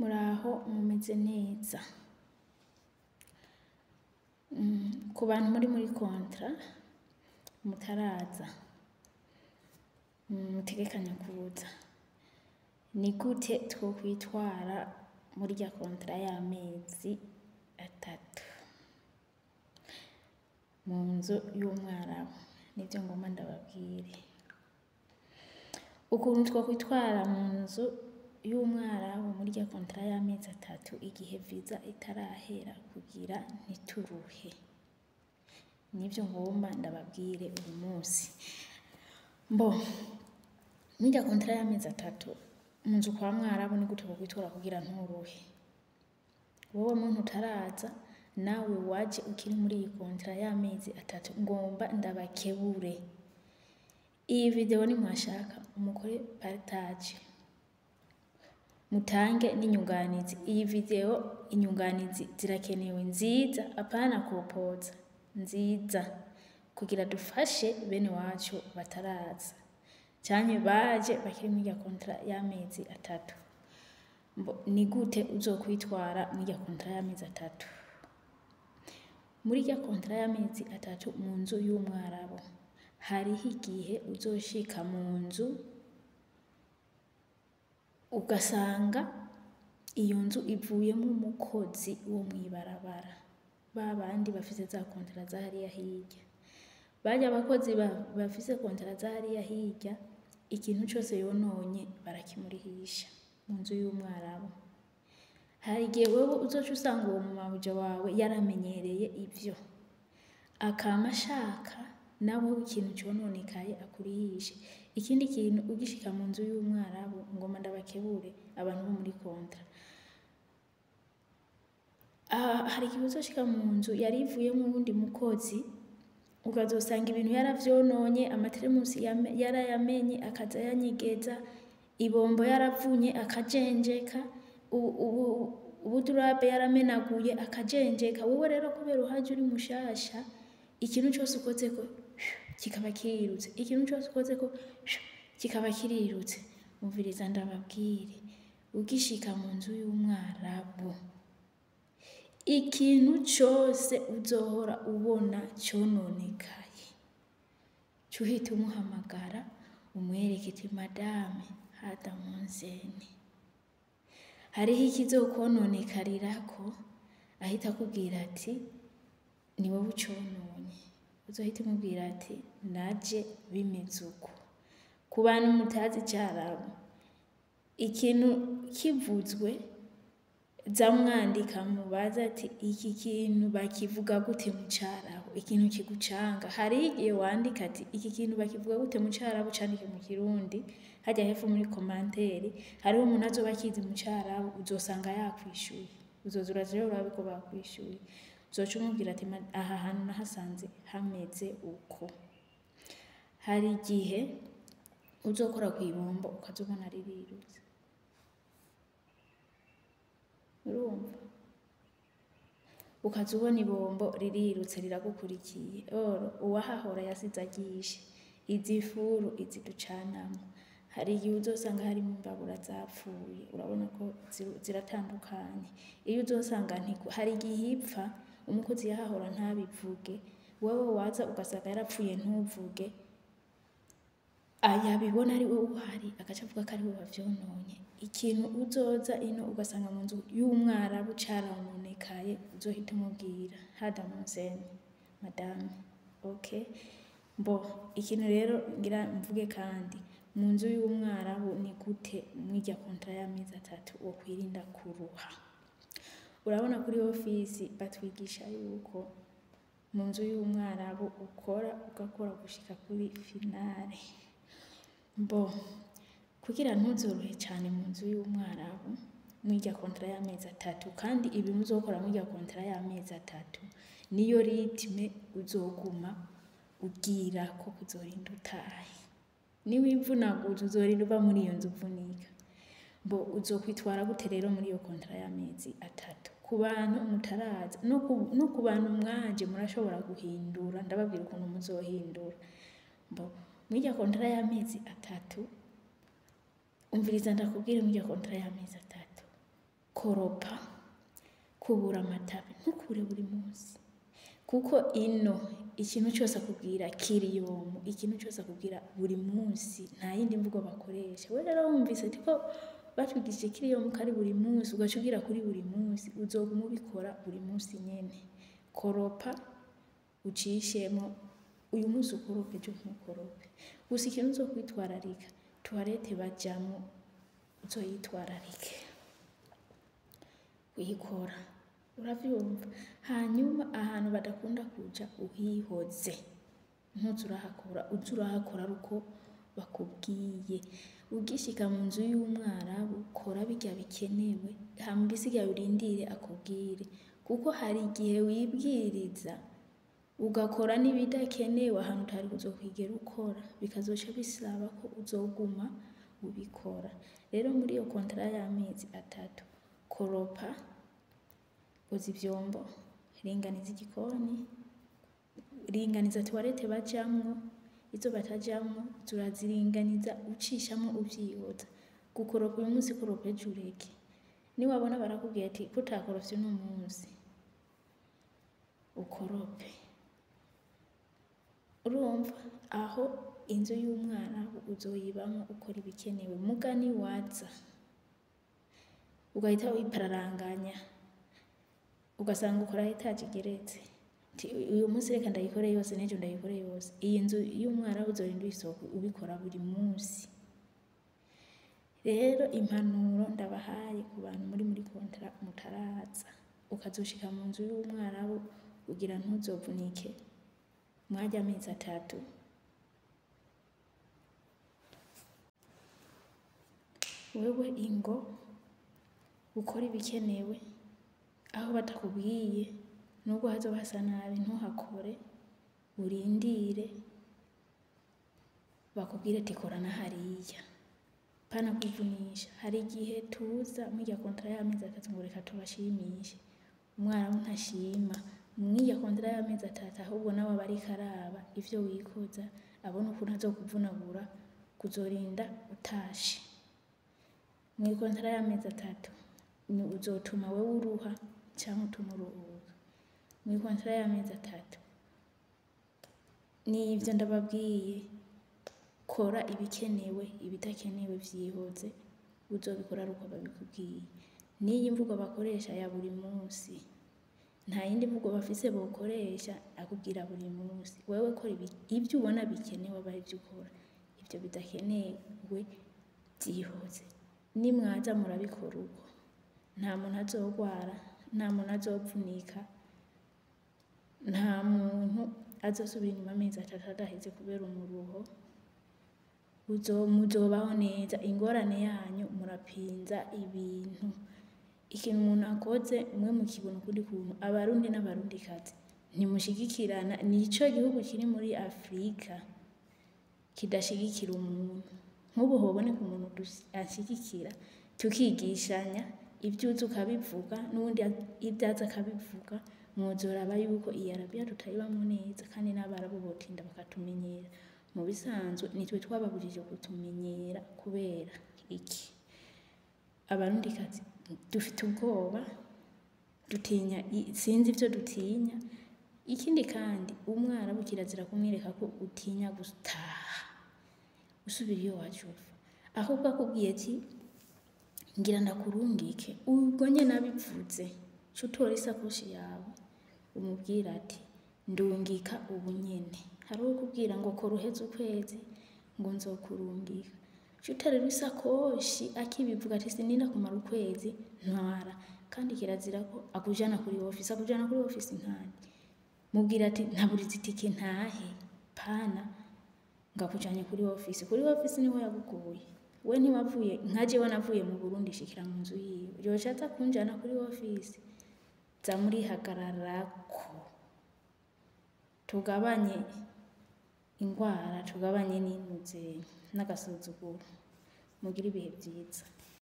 muraho mumeze neza. Ku bantu muri kontra mutaraza mutegekanya kuza, ni gute twokwitwara muri rya kontra y'amezi 3 mu nzu y'umwarabu? Nivyo ngomba ndababwire ukuntu twokwitwara mu nzu y'umwarabu muri rya kontra y'amezi 3 igihe visa itarahera kugira ntituruhe. Nivyo ngomba ndababwire uyu munsi. Muri rya kontra y'amezi 3 mu nzu kwa mwarabu ni gute twokwitwara kugira nturuhe? Wowe muntu utaraza nawe waje ukiri muri iyi kontra y'amezi 3, ngomba ndabakebure. Iyi video ni mwashaka umukore partage, mutange n'inyunganizi. Iyi video inyunganizi zirakenewe nziza, apana kupoza, nziza, kugira dufashe bene wacu bataraza cyane baje bakiri muri ya kontra y'amezi 3. Ni gute uzokwitwara muri ya kontra y'amezi 3? Muri ya kontra y'amezi 3 mu nzu y'umwarabu hariho igihe uzoshika mu nzu ugasanga iyo nzu ivuyemo umukozi wo mwibarabara, babandi bafise za kontra za hariya hirya. Baje abakozi bafise kontra za hariya hirya, ikintu cyose yononye barakimurihisha mu nzu y'umwarabu. Hari igihe wewe uzoca usanga uwo mumabuje wawe yaramenyereye ivyo, akamashaka nawe ikintu cyononekaye akurihishe. Ikindi kintu ugishika mu nzu y'umwarabu, ngoma ndabakebure abantu bo muri kontra, hari igihe uzoshika mu nzu yarivuyemo uwundi mukozi, ukazosanga ibintu yaravyononye, amateremusi yarayamenye akaza yanyegeza, ibombo yaravunye akajenjeka, ubudurabe yaramenaguye akajenjeka. Wowe rero kubera uhaje uri mushasha, ikintu cyose ukozeko kikaba kirirutse, ikintu cyose ukozeko kikaba kirirutse. Umviriza ndababwire, ugishika mu nzu y'umwarabu, ikintu cyose uzohora ubona cyononekaye, cyuhita umuhamagara umwereke ati madame hada munzene, hariho ikizokononekarirako, ahita akubwira ati ni wowe ucononye. Uzohita umubwira ati naje bimeze uko. Ku bantu mutazi cyarabu, ikintu kivuzwe zamwandika mubaza ati iki kintu bakivuga gute mu cyarabu, ikintu kigucanga. Hari igihe wandika ati iki kintu bakivuga gute mu cyarabu, candike mu kirundi hajya hepfo muri commentaire. Hariho umuntu azoba kizi mu cyarabu, uzosanga yakwishuye, uzozura rero urabiko bakwishuye. Uzoca umubwira ati aha hantu nahasanze hameze uko. Hari igihe uzokora ku ibombo ukazobona ririrutse, urumva, ukazubona ibombo ririrutse riragukurikiye. Uwahahora yasize agishe, izi furu izi ducanamo. Hari igihe uzosanga hari imbabura zapfuye, urabona ko ziratandukanye. Iyo uzosanga hari igihe ipfa umukozi yahahora ntabivuge, wowe waza ugasanga yarapfuye ntuvuge, yabibona ari wowe uhari agaca avuga ko ari wowe wavyononye. Ikintu uzoza ino ugasanga mu nzu y'umwarabu carononekaye, uzohita umubwira hada munzene madame. Okay, ikintu rero ngira mvuge kandi, mu nzu y'umwarabu ni gute mwirya kontra y'amezi 3 wo kwirinda kuruha. Urabona kuri ofisi batwigisha yuko mu nzu y'umwarabu ukora ugakora gushika kuri finale. Kugira ntuzorohe cyane mu nzu y'umwarabu mwirya kontra y'amezi 3, kandi ibi muzokora mwirya kontra y'amezi 3 niyo ritme uzoguma ugira ko kuzorinda utahe. Niba imvunaguza uzorinda uva muri iyo nzu uvunika. Uzokwitwara gute rero muri iyo kontra y'amezi 3? Ku bantu mutaraza no ku bantu mwaje murashobora guhindura, ndababwira ukuntu muzohindura. Mwirya kontra y'amezi 3, umviriza ndakubwire mwirya kontra y'amezi 3 koropa, kubura amatabi ntukure buri munsi, kuko ino ikintu cyose akubwira kiriyomu, ikintu cyose akubwira buri munsi, nta yindi mvugo bakoresha. We rero wumvise ati ko batwigishije kiriyomu kari buri munsi, ugaca ugira kuri buri munsi, uzoguma ubikora buri munsi nyene. Koropa ucishemo, uyu munsi ukorope, ejo ntukorope. Gusa ikintu uzokwitwararika, tuwarete bajamwo uzoyitwararike uyikora, uravyumva. Hanyuma ahantu badakunda kuja uhihoze, ntuze urahakora, uze urahakora uko bakubwiye. Ugishika mu nzu y'umwarabu, kora birya bikenewe, hama ibisigaye urindire akubwire, kuko hari igihe wibwiriza ugakora n'ibidakenewe ahantu utari kuzokwigera ukora, bikazoca bisaba ko uzoguma ubikora. Rero muri iyo kontara y'amezi 3, koropa, oza ivyombo, ringaniza igikoni, ringaniza tuwarete bajamwo, izo batajamwo turaziringaniza ucishamwo uvyihoza. Gukoropa uyu munsi, koropa ejo ureke. Niwabona barakubwiye ati kutakorofye uno munsi, ukorope. Urumva aho inzu y'umwana uzoyibamo ukora ibikenewe. Mugani waza ugahita wipararanganya, ugasanga ukora etaje igeretse, uyu munsi reka ndayikore yose, n'ejo ndayikore yose. Iyi nzu y'umwana uzorinda uyisoko ubikora buri munsi. Rero impanuro ndabahaye ku bantu muri kontara mutaraza, ukazoshika mu nzu y'umwarabu ugira ntuzovunike mwajya amezi 3. Wewe ingo ukora ibikenewe, aho batakubwiye nubwo hazoba hasa nabi ntuhakore, urindire bakubwire ati kora na hariya, pana kwivunisha. Hari igihe tuza mwirya kontara y'amezi 3 ngo reka tubashimishe, umwarabu ntashima. Mwirya kontara y'amezi 3 ahubwo nawe aba ariko araba ivyo wikoza, abona ukuntu azokuvunagura kuzorinda utashe. Mwirya kontara y'amezi 3 ni uzotuma wewe uruha cyangwa utuma uruhuka. Mwirya kontara y'amezi 3 ni ivyo ndababwiye, kora ibikenewe, ibidakenewe vyihoze, uzobikora uko babikubwiye. Niyi mvugo bakoresha ya buri munsi, nta yindi mvugo bafise bokoresha, akubwira buri munsi. Wewe kora ibyo ubona bikenewe aba ivyo ukora, ivyo bidakenewe vyihoze. Nimwaza murabikora uko, nta muntu azogwara, nta muntu azovunika, nta muntu azosubira inyuma amezi 3 adaheze kubera umuruho. Muzobaho neza. Ingorane yanyu murapinza ibintu. Ikintu umuntu akoze mwe mukibona ukundi kuntu. Abarundi n'abarundikazi ntimushigikirana, nico gihugu kiri muri Afrika kidashigikira umuntu. Nk'ubu hoboneka umuntu ashigikira, tukigishanya, ivyuzi ukabivuga n'ubundi ibyaza akabivuga, mwozoraba yuko iyi Arabia tutayibamwo neza, kandi n'abarabu botinda bakatumenyera. Mu bisanzwe nitwe twababujije kutumenyera. Kubera iki? Abarundikazi dufite ubwoba, dutinya, sinzi ivyo dutinya. Ikindi kandi umwarabu kirazira kumwereka ko utinya gutaha usubira iyo waje uva, ahubwo akubwiye ati ngira ndakurungike, ubwo nyene abivuze cutora isakoshi yawe umubwira ati ndungika ubu nyene. Hari uwo kubwira ngo kora uheze ukwezi ngo nzokurungika, cuterera isakoshi akibivuga ati sinina kumara ukwezi ntwara. Kandi kirazira ko akujana kuri office, akujana kuri office nkani, mubwira ati ntaburiza itike ntahe, pana ngakujanye kuri office. Kuri office niho yagukuye, we ntiwavuye nkaje wanavuye mu Burundi shikira mu nzu yiwe, yoshatse kunjana kuri office. Za muri hagararako, tugabanye ingwara, tugabanye n'intuze n'agasuzuguro. Mugira ibihe byiza.